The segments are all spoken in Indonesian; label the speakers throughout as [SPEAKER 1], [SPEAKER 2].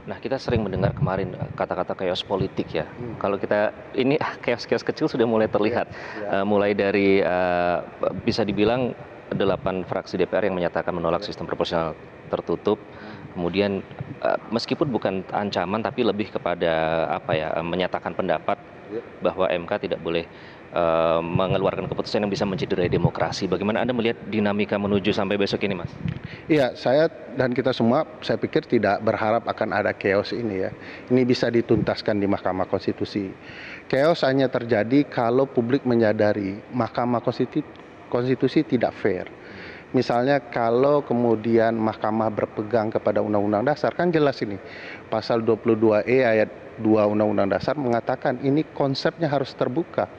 [SPEAKER 1] Nah, kita sering mendengar kemarin kata-kata chaos politik ya. Kalau kita ini chaos-chaos kecil sudah mulai terlihat. Mulai dari bisa dibilang 8 fraksi DPR yang menyatakan menolak sistem proporsional tertutup. Kemudian meskipun bukan ancaman tapi lebih kepada menyatakan pendapat bahwa MK tidak boleh mengeluarkan keputusan yang bisa mencederai demokrasi. Bagaimana Anda melihat dinamika menuju sampai besok ini, Mas?
[SPEAKER 2] Iya, saya dan kita semua saya pikir tidak berharap akan ada chaos ini ya. Ini bisa dituntaskan di Mahkamah Konstitusi. Chaos hanya terjadi kalau publik menyadari Mahkamah Konstitusi tidak fair. Misalnya kalau kemudian Mahkamah berpegang kepada Undang-Undang Dasar, kan jelas ini. Pasal 22E ayat 2 Undang-Undang Dasar mengatakan ini konsepnya harus terbuka.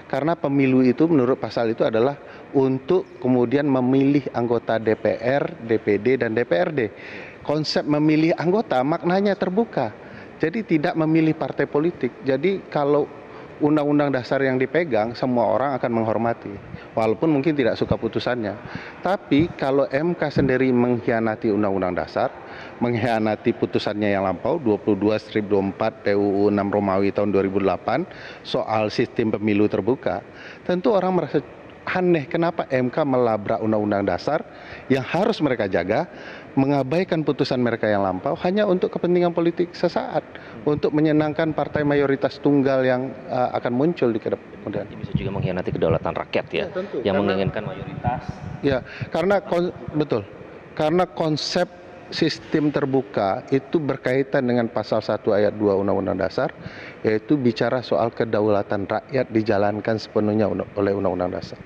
[SPEAKER 2] Karena pemilu itu menurut pasal itu adalah untuk kemudian memilih anggota DPR, DPD, dan DPRD. Konsep memilih anggota maknanya terbuka. Jadi tidak memilih partai politik. Jadi kalau undang-undang dasar yang dipegang, semua orang akan menghormati. Walaupun mungkin tidak suka putusannya. Tapi kalau MK sendiri mengkhianati undang-undang dasar, mengkhianati putusannya yang lampau 22/24 PUU 6 Romawi tahun 2008 soal sistem pemilu terbuka, tentu orang merasa aneh kenapa MK melabrak undang-undang dasar yang harus mereka jaga, mengabaikan putusan mereka yang lampau hanya untuk kepentingan politik sesaat, untuk menyenangkan partai mayoritas tunggal yang akan muncul di kemudian.
[SPEAKER 1] Bisa juga mengkhianati kedaulatan rakyat ya,
[SPEAKER 2] tentu.
[SPEAKER 1] yang menginginkan mayoritas.
[SPEAKER 2] Ya, betul. Karena konsep sistem terbuka itu berkaitan dengan pasal 1 ayat 2 Undang-Undang Dasar, yaitu bicara soal kedaulatan rakyat dijalankan sepenuhnya oleh Undang-Undang Dasar.